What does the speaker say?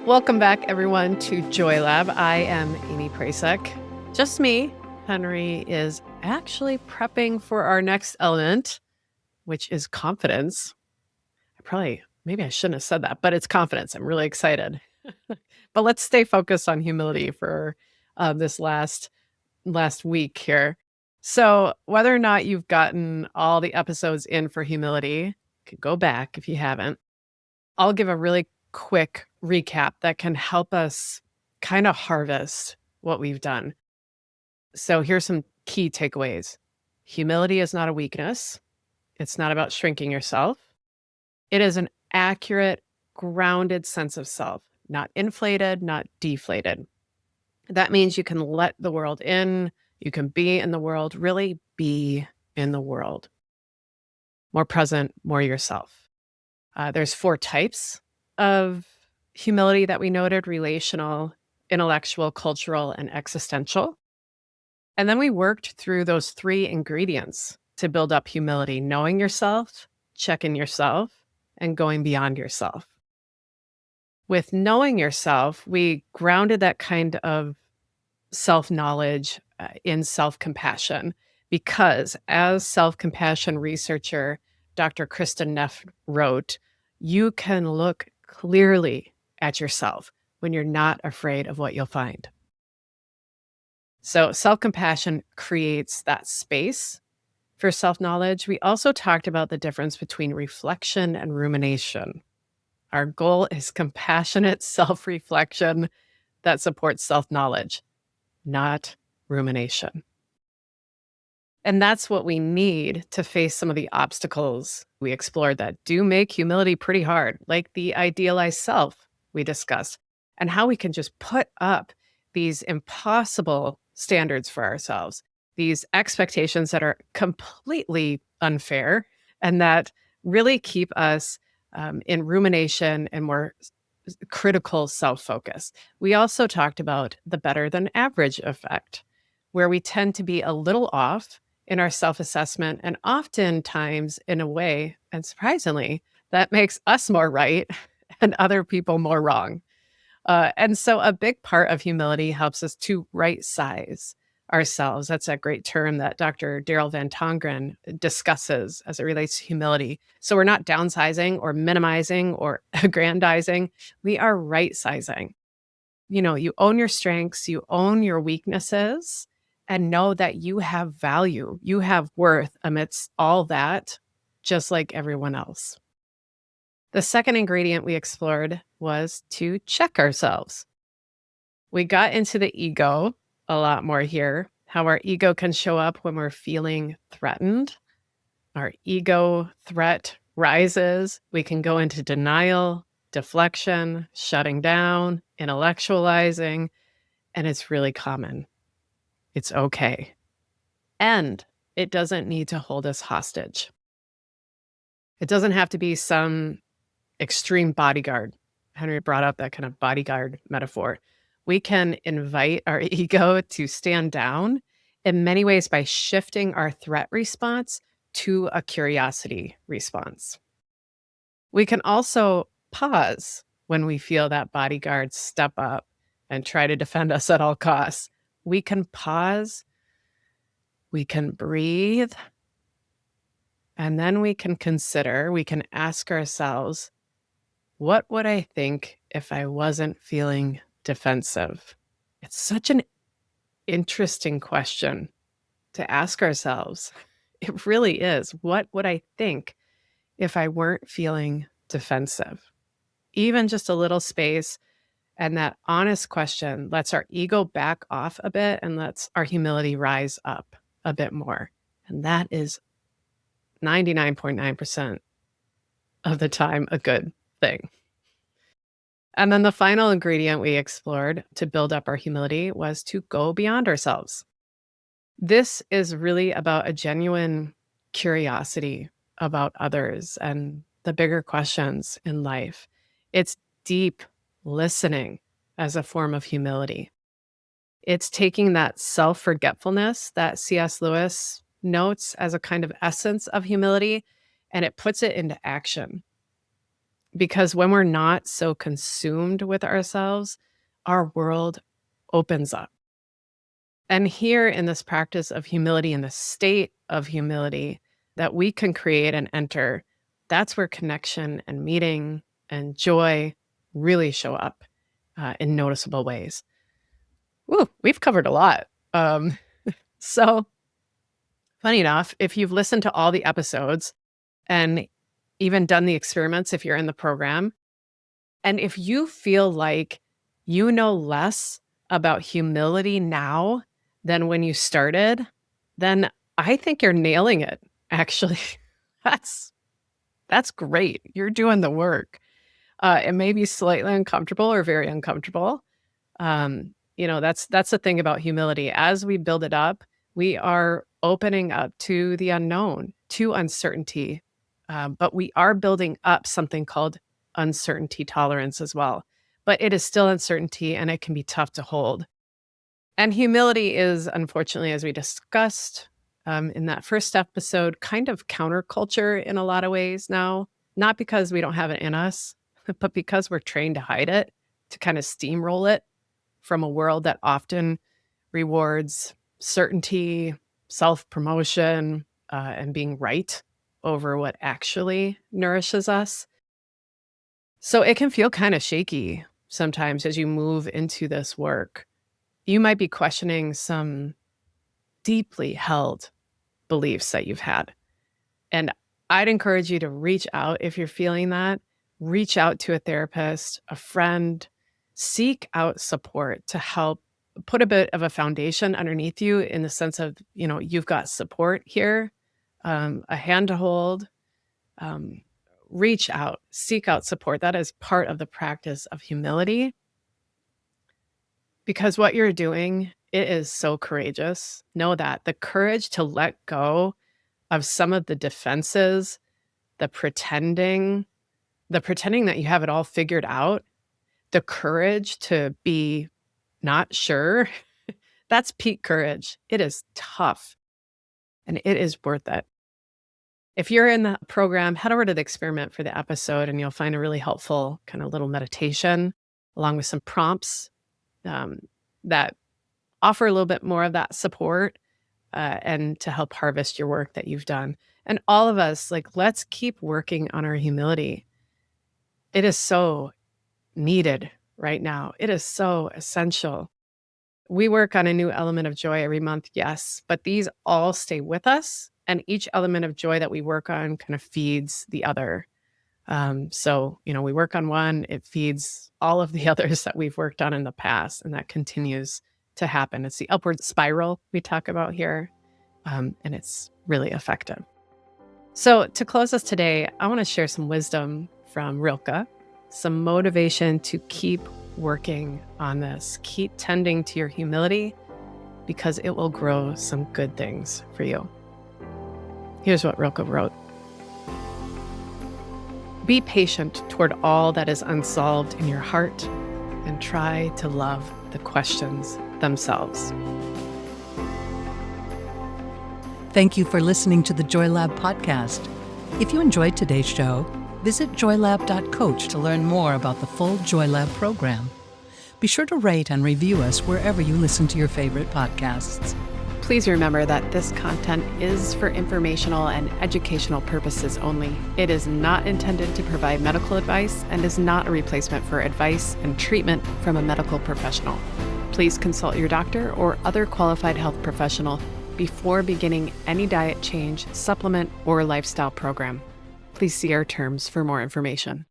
Welcome back, everyone, to Joy Lab. I am Amy Prasek. Just me. Henry is actually prepping for our next element, which is confidence. Maybe I shouldn't have said that, but it's confidence. I'm really excited. But let's stay focused on humility for this last week here. So whether or not you've gotten all the episodes in for humility, you could go back if you haven't. I'll give a really quick recap that can help us kind of harvest what we've done. So here's some key takeaways. Humility is not a weakness. It's not about shrinking yourself. It is an accurate, grounded sense of self, not inflated, not deflated. That means you can let the world in, you can be in the world, really be in the world. More present, more yourself. There's 4 types of humility that we noted: relational, intellectual, cultural, and existential. And then we worked through those 3 ingredients to build up humility: knowing yourself, checking yourself, and going beyond yourself. With knowing yourself, we grounded that kind of self-knowledge in self-compassion, because as self-compassion researcher Dr. Kristen Neff wrote, you can look clearly at yourself when you're not afraid of what you'll find. So self-compassion creates that space for self-knowledge. We also talked about the difference between reflection and rumination. Our goal is compassionate self-reflection that supports self-knowledge, not rumination. And that's what we need to face some of the obstacles we explored that do make humility pretty hard, like the idealized self we discussed, and how we can just put up these impossible standards for ourselves, these expectations that are completely unfair and that really keep us in rumination and more critical self-focus. We also talked about the better than average effect, where we tend to be a little off in our self-assessment, and oftentimes in a way, and surprisingly, that makes us more right and other people more wrong. And so a big part of humility helps us to right size ourselves. That's a great term that Dr. Daryl Van Tongeren discusses as it relates to humility. So we're not downsizing or minimizing or aggrandizing. We are right sizing. You own your strengths, you own your weaknesses, and know that you have value, you have worth amidst all that, just like everyone else. The second ingredient we explored was to check ourselves. We got into the ego a lot more here, how our ego can show up when we're feeling threatened. Our ego threat rises. We can go into denial, deflection, shutting down, intellectualizing, and it's really common. It's okay. And it doesn't need to hold us hostage. It doesn't have to be some extreme bodyguard. Henry brought up that kind of bodyguard metaphor. We can invite our ego to stand down in many ways by shifting our threat response to a curiosity response. We can also pause when we feel that bodyguard step up and try to defend us at all costs. We can pause, we can breathe, and then we can ask ourselves, what would I think if I wasn't feeling defensive? It's such an interesting question to ask ourselves. It really is. What would I think if I weren't feeling defensive? Even just a little space and that honest question lets our ego back off a bit and lets our humility rise up a bit more. And that is 99.9% of the time a good thing. And then the final ingredient we explored to build up our humility was to go beyond ourselves. This is really about a genuine curiosity about others and the bigger questions in life. It's deep listening as a form of humility. It's taking that self-forgetfulness that C.S. Lewis notes as a kind of essence of humility, and it puts it into action. Because when we're not so consumed with ourselves, our world opens up. And here in this practice of humility, in the state of humility that we can create and enter, that's where connection and meeting and joy really show up in noticeable ways. Woo, we've covered a lot. So, funny enough, if you've listened to all the episodes and even done the experiments, if you're in the program, and if you feel like you know less about humility now than when you started, then I think you're nailing it, actually. That's that's great. You're doing the work. It may be slightly uncomfortable or very uncomfortable. That's the thing about humility. As we build it up, we are opening up to the unknown, to uncertainty. But we are building up something called uncertainty tolerance as well. But it is still uncertainty and it can be tough to hold. And humility is, unfortunately, as we discussed in that first episode, kind of counterculture in a lot of ways now, not because we don't have it in us, but because we're trained to hide it, to kind of steamroll it from a world that often rewards certainty, self-promotion, and being right over what actually nourishes us. So it can feel kind of shaky sometimes as you move into this work. You might be questioning some deeply held beliefs that you've had. And I'd encourage you to reach out if you're feeling that. Reach out to a therapist, a friend, seek out support to help put a bit of a foundation underneath you in the sense of, you've got support here, a hand to hold. Reach out, seek out support. That is part of the practice of humility. Because what you're doing, it is so courageous. Know that the courage to let go of some of the defenses, the pretending that you have it all figured out, the courage to be not sure, that's peak courage. It is tough and it is worth it. If you're in the program, head over to the experiment for the episode and you'll find a really helpful kind of little meditation along with some prompts that offer a little bit more of that support and to help harvest your work that you've done. And all of us, let's keep working on our humility. It is so needed right now. It is so essential. We work on a new element of joy every month, yes, but these all stay with us. And each element of joy that we work on kind of feeds the other. So, we work on one, it feeds all of the others that we've worked on in the past, and that continues to happen. It's the upward spiral we talk about here, and it's really effective. So to close us today, I want to share some wisdom from Rilke, some motivation to keep working on this. Keep tending to your humility because it will grow some good things for you. Here's what Rilke wrote. Be patient toward all that is unsolved in your heart and try to love the questions themselves. Thank you for listening to the Joy Lab podcast. If you enjoyed today's show, visit joylab.coach to learn more about the full Joy Lab program. Be sure to rate and review us wherever you listen to your favorite podcasts. Please remember that this content is for informational and educational purposes only. It is not intended to provide medical advice and is not a replacement for advice and treatment from a medical professional. Please consult your doctor or other qualified health professional before beginning any diet change, supplement, or lifestyle program. Please see our terms for more information.